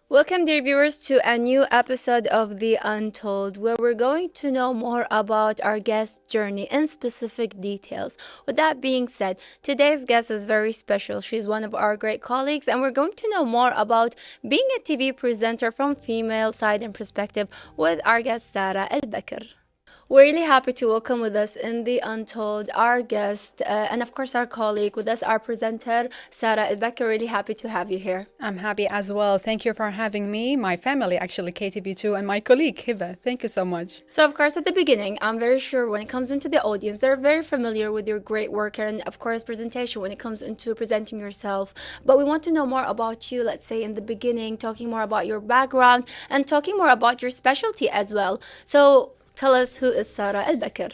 Welcome, dear viewers, to a new episode of The Untold, where we're going to know more about our guest's journey in specific details. With that being said, today's guest is very special. She's one of our great colleagues, and we're going to know more about being a TV presenter from female side and perspective with our guest, Sara البكر. We're really happy to welcome with us in the Untold our guest and of course our colleague with us, our presenter Sara البكر. Really happy to have you here. I'm happy as well. Thank you for having me, my family, actually, KTB2, and my colleague, Hiba. Thank you so much. So, of course, at the beginning, I'm very sure when it comes into the audience, they're very familiar with your great work and, of course, presentation when it comes into presenting yourself. But we want to know more about you, let's say, in the beginning, talking more about your background and talking more about your specialty as well. So, tell us, who is Sara البكر?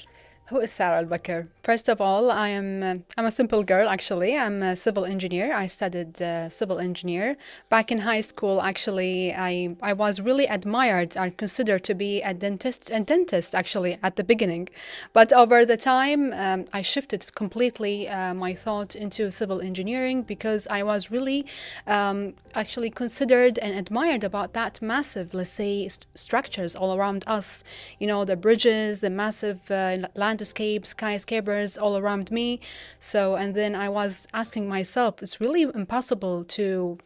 Who is Sarah Al-Bakr? First of all, I'm a simple girl, actually. I'm a civil engineer. I studied civil engineer. Back in high school, actually, I was really admired and considered to be a dentist, actually, at the beginning. But over the time, I shifted completely my thought into civil engineering because I was really actually considered and admired about that massive, let's say, structures all around us. You know, the bridges, the massive landscapes, skyscrapers all around me. So, and then I was asking myself, it's really impossible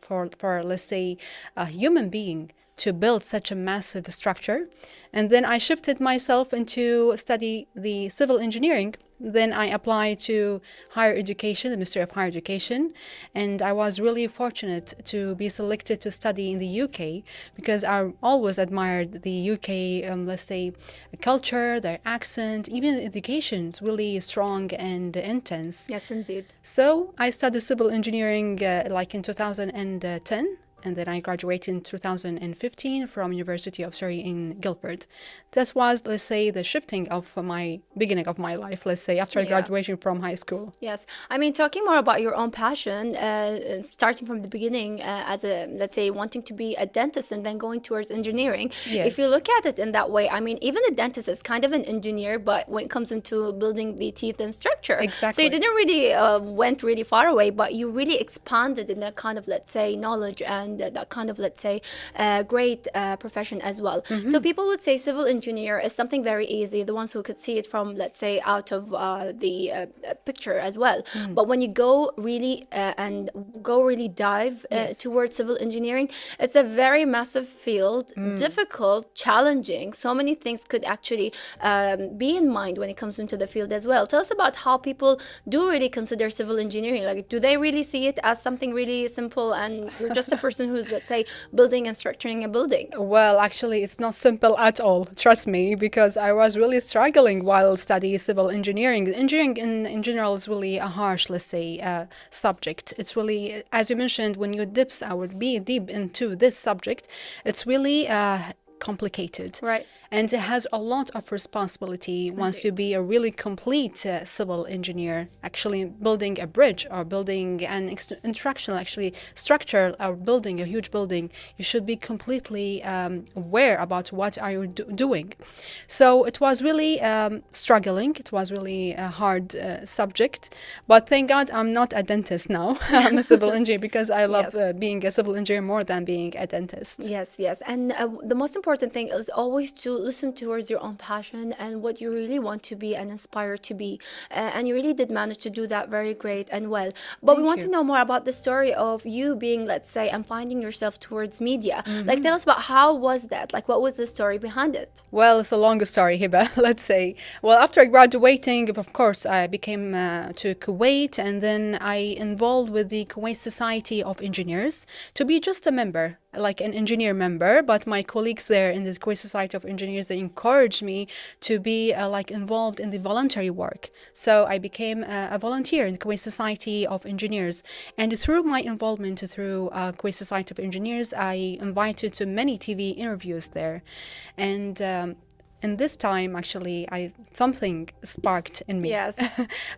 for let's say, a human being to build such a massive structure. And then I shifted myself into study the civil engineering. Then I applied to higher education, the Ministry of Higher Education, and I was really fortunate to be selected to study in the UK because I always admired the UK, let's say, culture, their accent, even education is really strong and intense. Yes, indeed. So I studied civil engineering like in 2010, and then I graduated in 2015 from University of Surrey in Guildford. This was, let's say, the shifting of my beginning of my life, let's say, after Yeah. graduation from high school. Yes, I mean, talking more about your own passion, starting from the beginning as a, let's say, wanting to be a dentist and then going towards engineering. If you Yes. look at it in that way, I mean, even a dentist is kind of an engineer, but when it comes into building the teeth and structure, so you Exactly. didn't really went really far away, but you really expanded in that kind of, let's say, knowledge and that kind of, let's say, great profession as well. So people would say civil engineer is something very easy. The ones who could see it from, let's say, out of the picture as well. But when you go really and go really dive Yes. towards civil engineering, it's a very massive field, difficult, challenging. So many things could actually be in mind when it comes into the field as well. Tell us about how people do really consider civil engineering. Like, do they really see it as something really simple and you're just a person who's, let's say, building and structuring a building? Well, actually, it's not simple at all, trust me, because I was really struggling while studying civil engineering. Engineering in general is really a harsh, let's say, subject. It's really, as you mentioned, when you dip, I would be deep into this subject, it's really complicated. Right. And it has a lot of responsibility once you be a really complete civil engineer, actually building a bridge or building an instructional actually structure or building a huge building. You should be completely aware about what are you doing. So it was really struggling. It was really a hard subject. But thank God I'm not a dentist now. I'm a civil engineer because I love Yes. being a civil engineer more than being a dentist. Yes, yes. And the most important thing is always to listen towards your own passion and what you really want to be and aspire to be. And you really did manage to do that very great and well. But we Thank want to you. know more about the story of you being, let's say, and finding yourself towards media. Like, tell us about how was that? Like, what was the story behind it? Well, it's a long story, Hiba, let's say. Well, after graduating, of course, I became to Kuwait, and then I involved with the Kuwait Society of Engineers to be just a member, like an engineer member. But my colleagues there in the Kuwait Society of Engineers, they encouraged me to be like involved in the voluntary work. So I became a volunteer in the Kuwait Society of Engineers. And through my involvement through Kuwait Society of Engineers, I invited to many TV interviews there. And in this time, actually, something sparked in me. Yes.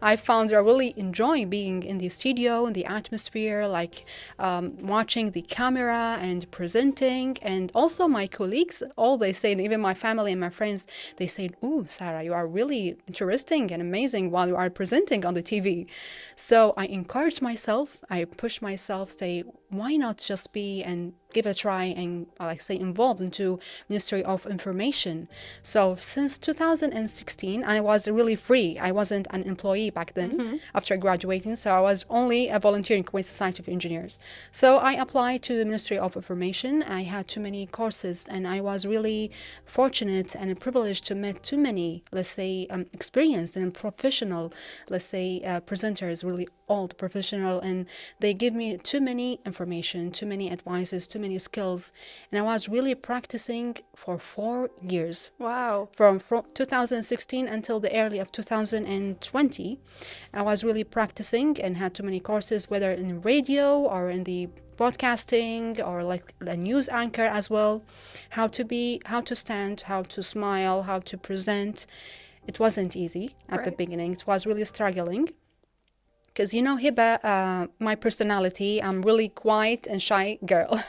I found I really enjoy being in the studio, in the atmosphere, like watching the camera and presenting. And also my colleagues, all they say, and even my family and my friends, they say, "Ooh, Sarah, you are really interesting and amazing while you are presenting on the TV." So I encouraged myself. I pushed myself, say, why not just be and give a try and, like say, involved into Ministry of Information. So since 2016, I was really free. I wasn't an employee back then after graduating, so I was only a volunteer in Kuwait Society of Engineers. So I applied to the Ministry of Information. I had too many courses, and I was really fortunate and privileged to meet too many, let's say, experienced and professional, let's say, presenters, really old professional, and they give me too many information, too many advices, too many skills, and I was really practicing for 4 years. Wow. From 2016 until the early of 2020, I was really practicing and had too many courses, whether in radio or in the broadcasting or like a news anchor as well, how to stand, how to smile, how to present. It wasn't easy at the beginning. It was really struggling. Because, you know, Hiba, my personality, I'm really quiet and shy girl.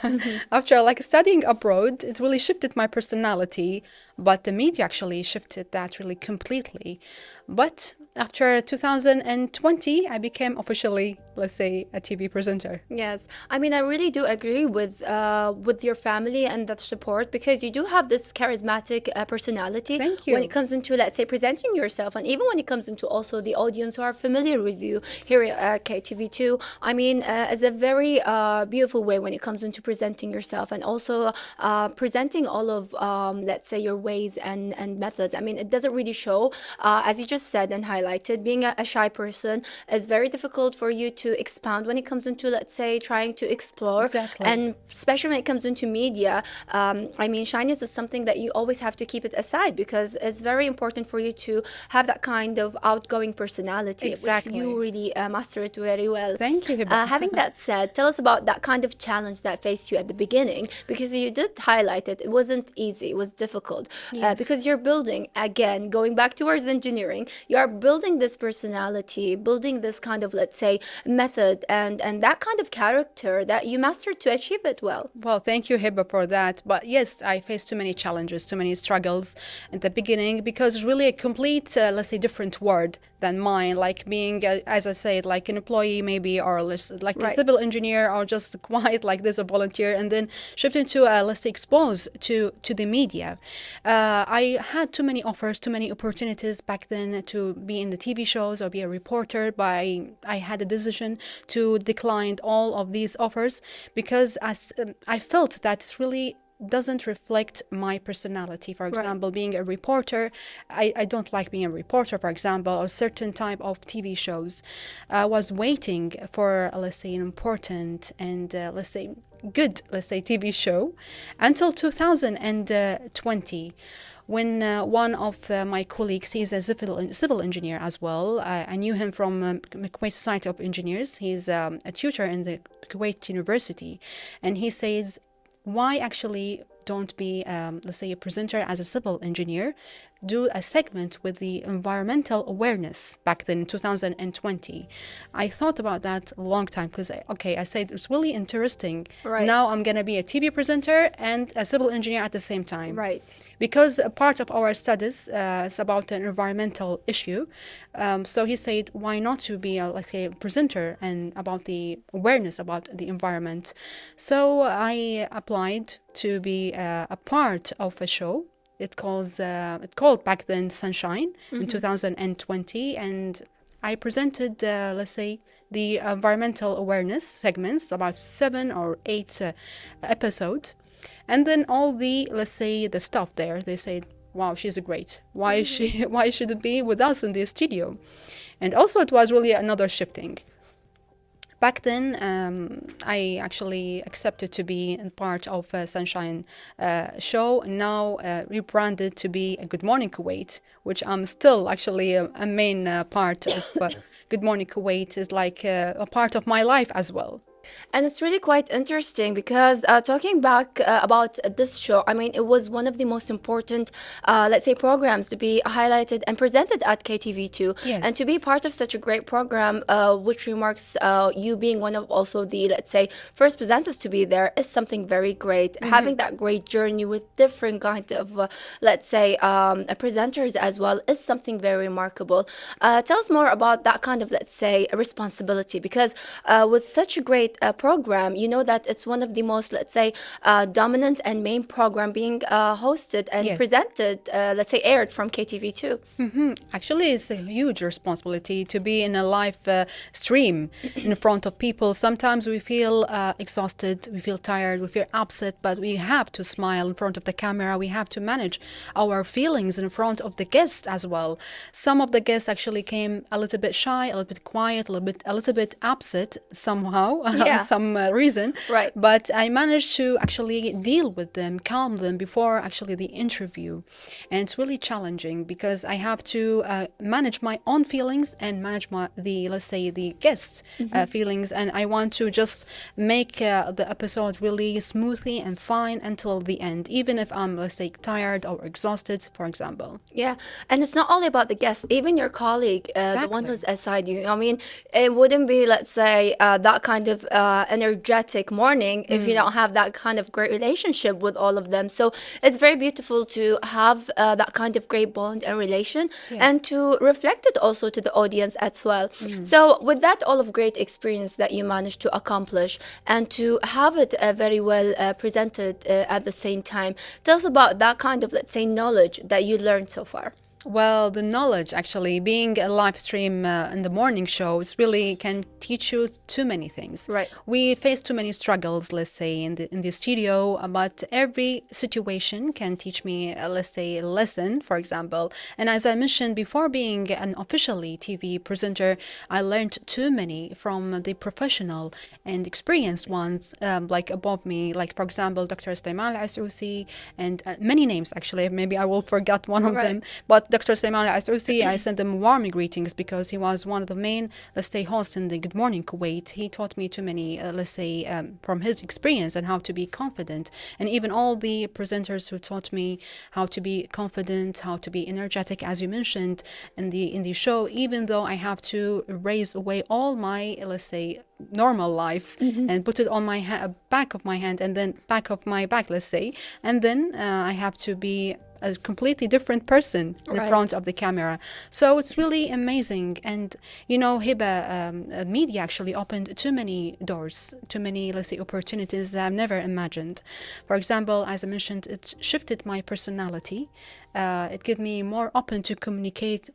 After like studying abroad, it really shifted my personality, but the media actually shifted that really completely. But after 2020, I became officially, let's say, a TV presenter. Yes, I mean, I really do agree with your family and that support, because you do have this charismatic personality. Thank When you. it comes into, let's say, presenting yourself, and even when it comes into also the audience who are familiar with you here at KTV2. I mean, it's a very beautiful way when it comes into presenting yourself, and also presenting all of, let's say, your ways and methods. I mean, it doesn't really show, as you just said and highlighted, being a shy person is very difficult for you to expound when it comes into, let's say, trying to explore. Exactly. And especially when it comes into media, I mean, shyness is something that you always have to keep it aside, because it's very important for you to have that kind of outgoing personality. Exactly. Which you really master it very well. Thank you, Hiba. Having that said, tell us about that kind of challenge that faced you at the beginning, because you did highlight it. It wasn't easy. It was difficult. Yes. Because you're building, again, going back towards engineering, you are building this personality, building this kind of, let's say, method and that kind of character that you mastered to achieve it well. Well, thank you, Hiba, for that. But yes, I faced too many challenges, too many struggles at the beginning, because it's really a complete, let's say, different world than mine. Like being, as I said, like an employee maybe, or like a Right. civil engineer, or just quiet like this, a volunteer, and then shift into, let's say, exposed to the media. I had too many offers, too many opportunities back then to be in the TV shows or be a reporter, but I had a decision to decline all of these offers, because as I felt that it really doesn't reflect my personality. For example, being a reporter, I don't like being a reporter, for example, or certain type of TV shows. I was waiting for, let's say, an important and, let's say, good, let's say, TV show until 2020. When one of my colleagues, he's a civil engineer as well. I knew him from Kuwait Society of Engineers. He's a tutor in the Kuwait University. And he says, why actually don't be, let's say, a presenter as a civil engineer, do a segment with the environmental awareness back then in 2020. I thought about that a long time, because, okay, I said it's really interesting. Right. Now I'm going to be a TV presenter and a civil engineer at the same time. Right. Because a part of our studies is about an environmental issue. So he said, why not to be like a presenter and about the awareness about the environment? So I applied to be a part of a show. It called back then Sunshine in 2020, and I presented, let's say, the environmental awareness segments, about 7 or 8 episodes. And then all the, let's say, the staff there, they said, wow, she's great. Why should it be with us in the studio? And also it was really another shifting. Back then, I actually accepted to be in part of a Sunshine show, now rebranded to be a Good Morning Kuwait, which I'm still actually a main part of Good Morning Kuwait, is like a part of my life as well. And it's really quite interesting, because talking back about this show, I mean, it was one of the most important, let's say, programs to be highlighted and presented at KTV2. Yes. And to be part of such a great program, which remarks you being one of also the, let's say, first presenters to be there, is something very great. Having that great journey with different kind of, let's say, presenters as well, is something very remarkable. Tell us more about that kind of, let's say, responsibility, because with such a great program, you know that it's one of the most, let's say, dominant and main program being hosted and Yes. presented, let's say, aired from KTV2. Actually, it's a huge responsibility to be in a live stream in front of people. Sometimes we feel exhausted, we feel tired, we feel upset, but we have to smile in front of the camera. We have to manage our feelings in front of the guests as well. Some of the guests actually came a little bit shy, a little bit quiet, a little bit upset somehow, Yeah. some reason. Right. But I managed to actually deal with them, calm them before actually the interview. And it's really challenging because I have to manage my own feelings and manage let's say, the guests' feelings. And I want to just make the episode really smoothly and fine until the end, even if I'm, let's say, tired or exhausted, for example. Yeah, and it's not only about the guests, even your colleague, the one Exactly. who's aside you. I mean, it wouldn't be, let's say, that kind of energetic morning if you don't have that kind of great relationship with all of them. So it's very beautiful to have that kind of great bond and relation, and Yes. to reflect it also to the audience as well. So with that, all of great experience that you managed to accomplish and to have it very well presented at the same time, tell us about that kind of, let's say, knowledge that you learned so far. Well, the knowledge actually, being a live stream in the morning shows really can teach you too many things. Right. We face too many struggles, let's say, in the studio, but every situation can teach me, let's say, a lesson, for example. And as I mentioned before, being an officially TV presenter, I learned too many from the professional and experienced ones, like above me, like, for example, Dr. Sulaiman Al-Asrousi, and many names actually. Maybe I will forget one of Right. them. But Dr. Sulaiman Al-Asrousi, I sent him warm greetings because he was one of the main, let's say, hosts in the Good Morning Kuwait. He taught me too many, let's say, from his experience and how to be confident. And even all the presenters who taught me how to be confident, how to be energetic, as you mentioned in the show, even though I have to raise away all my, let's say, normal life and put it on my back of my hand and then back of my back, let's say, and then I have to be a completely different person in Right. front of the camera. So it's really amazing. And you know, Hiba, media actually opened too many doors, too many, let's say, opportunities that I've never imagined. For example, as I mentioned, it shifted my personality. It gave me more open to communicate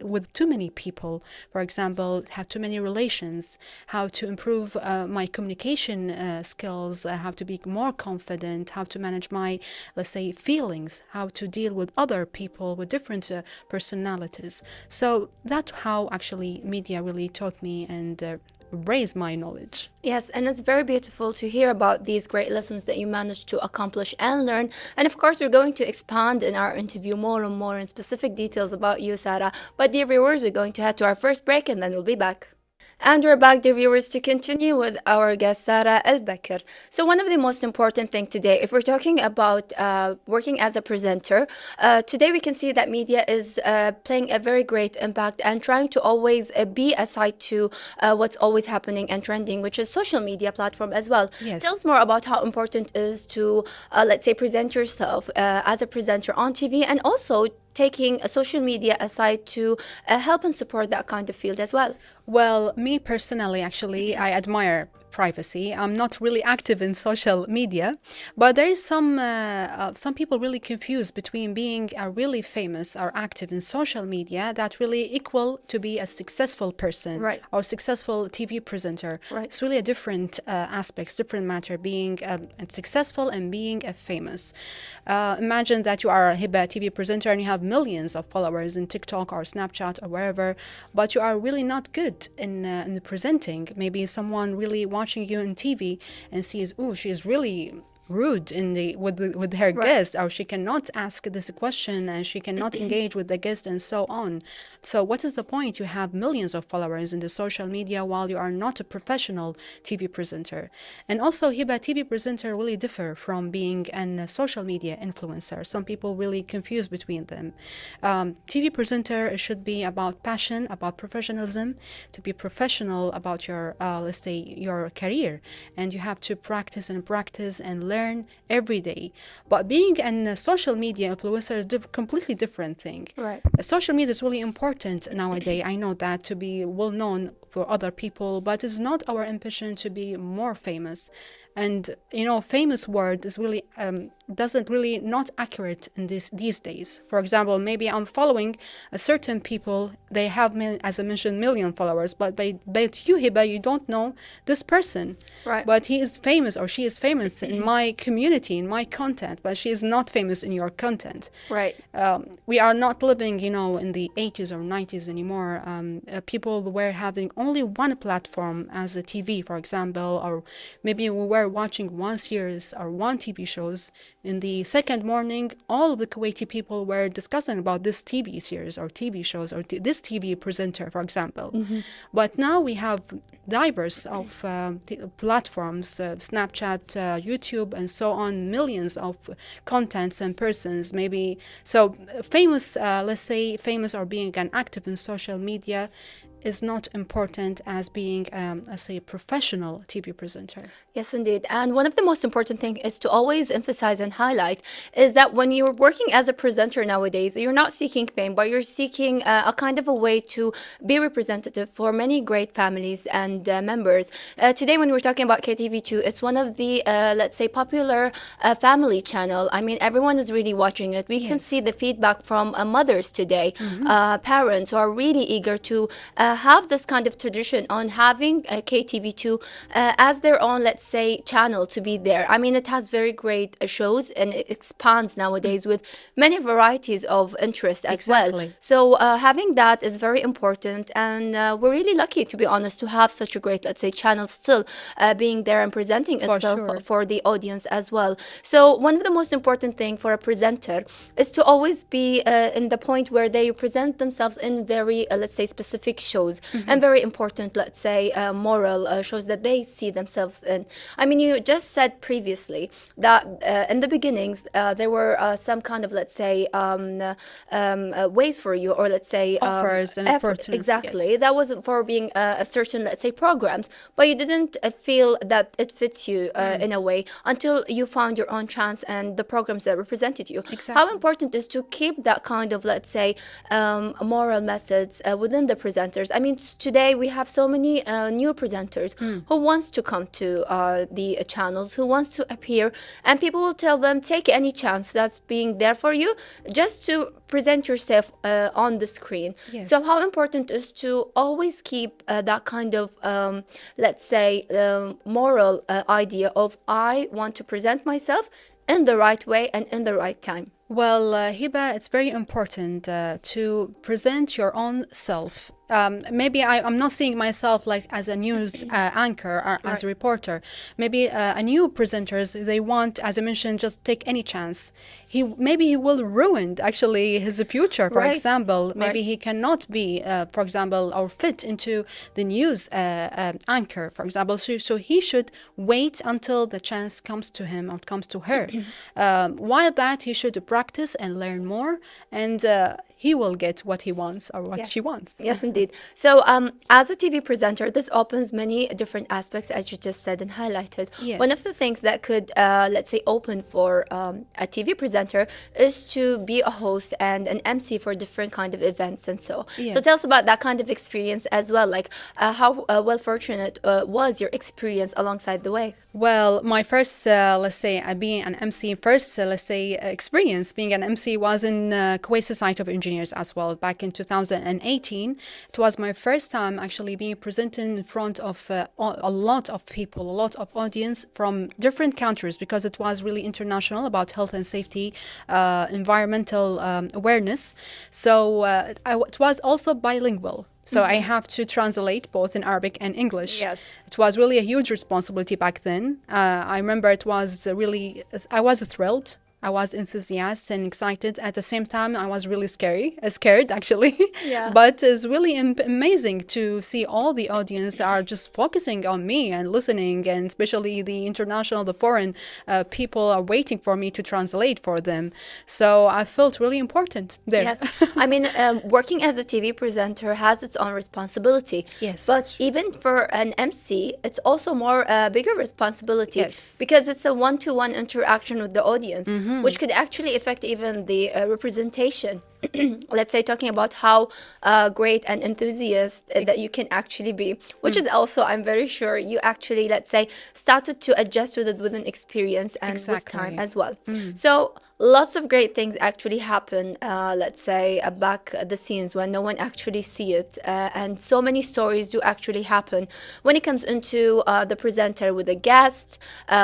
with too many people. For example, have too many relations, how to improve my communication skills, how to be more confident, how to manage my, let's say, feelings, how to deal with other people with different personalities. So that's how actually media really taught me and raised my knowledge. Yes, and it's very beautiful to hear about these great lessons that you managed to accomplish and learn. And of course, we're going to expand in our interview more and more in specific details about you, Sarah. But dear viewers, we're going to head to our first break and then we'll be back. And we're back, dear viewers, to continue with our guest, Sarah AlBaker. So one of the most important things today, if we're talking about working as a presenter, today we can see that media is playing a very great impact and trying to always be aside to what's always happening and trending, which is social media platform as well. Yes. Tell us more about how important it is to, let's say, present yourself as a presenter on TV, and also taking social media aside to help and support that kind of field as well. Well, me personally, actually, I admire privacy. I'm not really active in social media, but there is some people really confused between being a really famous or active in social media that really equal to be a successful person, Right. or successful TV presenter. Right. It's really a different aspects, different matter, being successful and being a famous. Imagine that you are a Hiba TV presenter and you have millions of followers in TikTok or Snapchat or wherever, but you are really not good in the presenting. Maybe someone really watching you on TV and sees, oh, she's really rude with her Right. guest, or she cannot ask this question and she cannot engage with the guest and so on. So what is the point? You have millions of followers in the social media while you are not a professional TV presenter. And also, Hiba, TV presenter really differ from being a social media influencer. Some people really confuse between them. TV presenter should be about passion, about professionalism, to be professional about your let's say, your career, and you have to practice and learn every day. But being a social media influencer is completely different thing. Right. Social media is really important nowadays. I know that, to be well known for other people, but it's not our ambition to be more famous. And you know, famous word is really doesn't really not accurate in these days. For example, maybe I'm following a certain people, they have as I mentioned, million followers, but you, Hiba, you don't know this person, Right. but he is famous or she is famous in my community, in my content, but she is not famous in your content. Right. We are not living, you know, in the 80s or 90s anymore. People were having only one platform as a TV, for example, or maybe we were watching one series or one TV shows. In the second morning, all of the Kuwaiti people were discussing about this TV series or TV shows or this TV presenter, for example. But now we have diverse of platforms, Snapchat, YouTube, and so on, millions of contents and persons, maybe. So famous, let's say famous or being an active in social media is not important as being, let's say, a professional TV presenter. Yes, indeed. And one of the most important things is to always emphasize and highlight is that when you're working as a presenter nowadays, you're not seeking fame, but you're seeking a kind of a way to be representative for many great families and members. Today, when we're talking about KTV2, it's one of the, let's say, popular family channel. I mean, everyone is really watching it. We can see the feedback from mothers today, parents who are really eager to have this kind of tradition on having KTV2 as their own, let's say, channel to be there. I mean, it has very great shows and it expands nowadays with many varieties of interest as well. So having that is very important, and we're really lucky, to be honest, to have such a great, let's say, channel still being there and presenting itself for the audience as well. So one of the most important thing for a presenter is to always be in the point where they present themselves in very, let's say, specific shows and very important, let's say, moral shows that they see themselves in. I mean, you just said previously that in the beginnings there were some kind of, let's say, ways for you, or let's say offers and opportunities. Exactly, that was for being a certain, let's say, programs, but you didn't feel that it fits you in a way until you found your own chance and the programs that represented you. How important is to keep that kind of, let's say, moral methods within the presenters? I mean, today we have so many new presenters who wants to come to the channels, who wants to appear, and people will tell them, take any chance that's being there for you, just to present yourself on the screen. So how important is to always keep that kind of, let's say, moral idea of I want to present myself in the right way and in the right time? Well, Hiba, it's very important to present your own self. Maybe I'm not seeing myself like as a news anchor or as a reporter. Maybe a new presenters, they want, as I mentioned, just take any chance. Maybe he will ruin actually his future. For example, maybe he cannot be, for example, or fit into the news anchor, for example. So he should wait until the chance comes to him or comes to her. While that, he should practice and learn more, and he will get what he wants or what she wants. Yes, indeed. So as a TV presenter, this opens many different aspects, as you just said and highlighted. One of the things that could, let's say, open for a TV presenter is to be a host and an MC for different kind of events and so. So tell us about that kind of experience as well, like how well fortunate was your experience alongside the way? Well, my first, let's say, being an MC, let's say, experience being an MC was in Kuwait Society of Engineers as well, back in 2018. It was my first time actually being presented in front of a lot of people, a lot of audience from different countries, because it was really international about health and safety, environmental awareness. So it was also bilingual. So I have to translate both in Arabic and English. It was really a huge responsibility back then. I remember it was really, I was thrilled. I was enthusiastic and excited. At the same time, I was really scared actually. But it's really amazing to see all the audience are just focusing on me and listening, and especially the international, the foreign people are waiting for me to translate for them. So I felt really important there. I mean, working as a TV presenter has its own responsibility. But even for an MC, it's also more bigger responsibility because it's a one-to-one interaction with the audience. Which could actually affect even the representation. let's say, talking about how great and enthusiast that you can actually be, which is also, I'm very sure you actually, let's say, started to adjust with it with an experience and with time Exactly. as well. So lots of great things actually happen, let's say, back at the scenes when no one actually see it, and so many stories do actually happen when it comes into the presenter with a guest,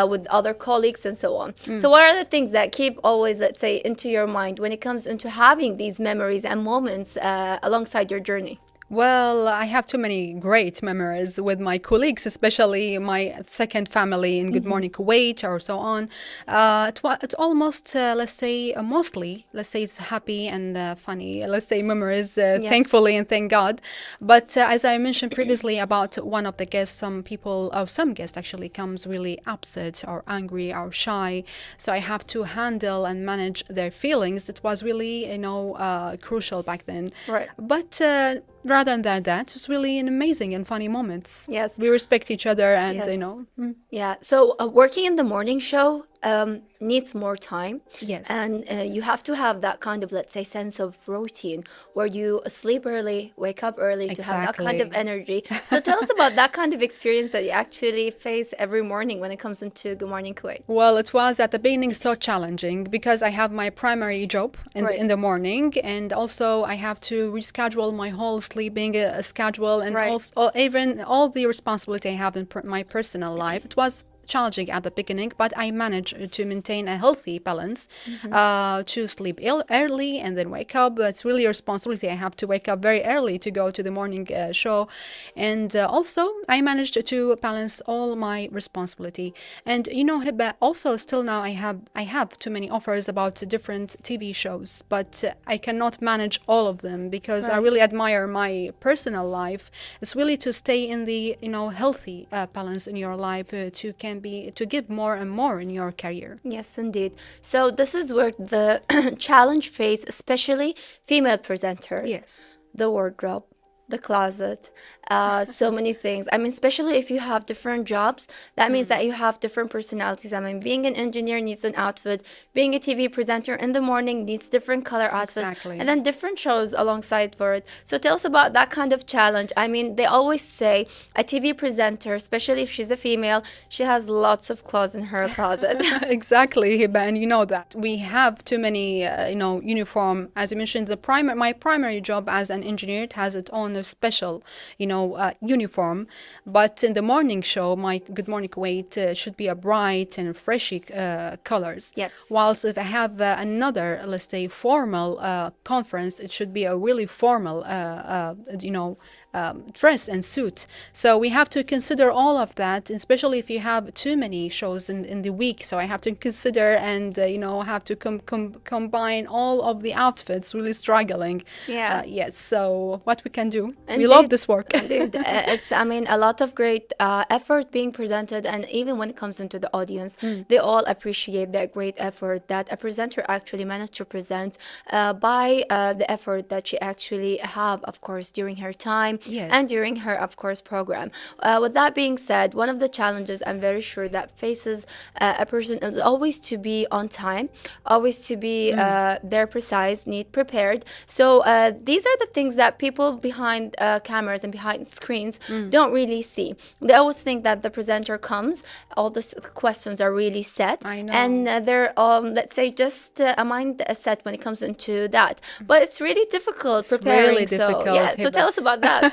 with other colleagues, and so on. So what are the things that keep always, let's say, into your mind when it comes into having these memories and moments alongside your journey? Well, I have too many great memories with my colleagues, especially my second family in Good Morning Kuwait or so on. It's almost, let's say, mostly, let's say it's happy and funny, let's say memories, Yes. thankfully and thank God. But as I mentioned previously about one of the guests, some guests actually comes really upset or angry or shy. So I have to handle and manage their feelings. It was really, crucial back then. Right. But rather than that, it's really an amazing and funny moments. Yes. We respect each other and, Yes. Yeah. So working in the morning show needs more time. Yes. And you have to have that kind of, let's say, sense of routine where you sleep early, wake up early to have that kind of Exactly. energy. So tell us about that kind of experience that you actually face every morning when it comes into Good Morning Kuwait. Well, it was at the beginning so challenging because I have my primary job Right. in the morning, and also I have to reschedule my whole sleeping schedule, and Right. also even all the responsibility I have in my personal life. It was challenging at the beginning, but I managed to maintain a healthy balance, to sleep early and then wake up. It's really a responsibility. I have to wake up very early to go to the morning show. And also, I managed to balance all my responsibility. And Hiba, also still now I have too many offers about different TV shows, but I cannot manage all of them because I Right. really admire my personal life. It's really to stay in the healthy balance in your life, to give more and more in your career. Yes, indeed. So this is where the challenge face, especially female presenters, Yes. the wardrobe, the closet, so many things. I mean, especially if you have different jobs, that means that you have different personalities. I mean, being an engineer needs an outfit, being a TV presenter in the morning needs different color outfits, Exactly. and then different shows alongside for it. So tell us about that kind of challenge. I mean, they always say a TV presenter, especially if she's a female, she has lots of clothes in her closet. Exactly, Hiba, and you know that we have too many, uniform. As you mentioned, my primary job as an engineer, it has its own special, uniform. But in the morning show, my Good Morning Kuwait should be a bright and freshy colors. Yes. Whilst if I have another, let's say, formal conference, it should be a really formal, dress and suit. So we have to consider all of that, especially if you have too many shows in the week. So I have to consider and, have to combine all of the outfits, really struggling. Yeah. Yes. So what we can do, we Indeed. love this work. Indeed. It's, I mean, a lot of great effort being presented, and even when it comes into the audience, they all appreciate that great effort that a presenter actually managed to present by the effort that she actually have, of course, during her time Yes. and during her, of course, program. With that being said, one of the challenges I'm very sure that faces a person is always to be on time, always to be there, precise, neat, prepared. So these are the things that people behind cameras and behind screens don't really see. They always think that the presenter comes, all the questions are really set, I know. and they're let's say just a mind set when it comes into that. But it's really difficult preparing. really So difficult, yeah, so Hiba. tell us about that.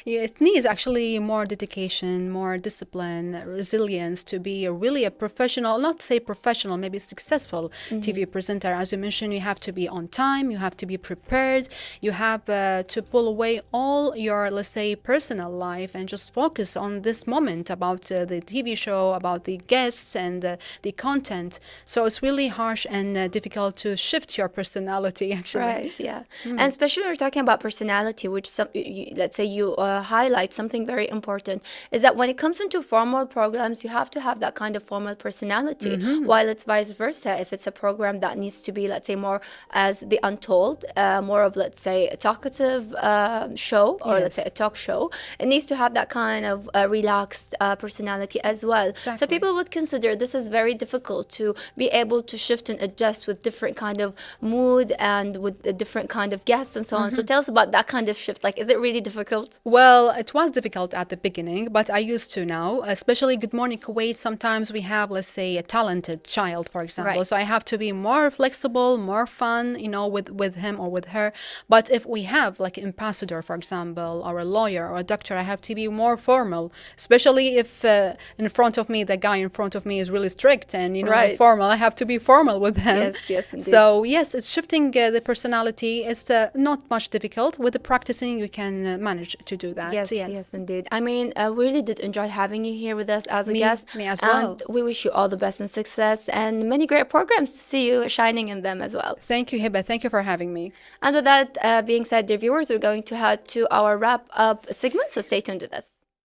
Yeah, it needs actually more dedication, more discipline, resilience to be really a professional, not say professional, maybe successful TV presenter. As you mentioned, you have to be on time, you have to be prepared, you have to pull away all your, let's say, personal life and just focus on this moment about the TV show, about the guests and the content. So it's really harsh and difficult to shift your personality, actually. Right, yeah. And especially when we're talking about personality, which let's say say you highlight something very important, is that when it comes into formal programs, you have to have that kind of formal personality, while it's vice versa. If it's a program that needs to be, let's say, more as the Untold, more of, let's say, a talkative show, or let's say a Yes. talk show, it needs to have that kind of relaxed personality as well. So Exactly. people would consider this is very difficult to be able to shift and adjust with different kind of mood and with a different kind of guests and so on. So tell us about that kind of shift. Like, is it really difficult? Well, it was difficult at the beginning, but I used to now, especially Good Morning Kuwait. Sometimes we have, let's say, a talented child, for example. Right. So I have to be more flexible, more fun, with him or with her. But if we have like an ambassador, for example, or a lawyer or a doctor, I have to be more formal, especially if in front of me, the guy in front of me is really strict and, Right. formal. I have to be formal with him. Yes, yes, indeed. So yes, it's shifting the personality. It's not much difficult. With the practicing, you can manage to do that. Yes, yes, indeed. I mean, we really did enjoy having you here with us as a Me, guest. me as And well. we wish you all the best and success and many great programs to see you shining in them as well. Thank you, Hiba. Thank you for having me. And with that being said, dear viewers, we're going to head to our wrap up segment, so stay tuned with us.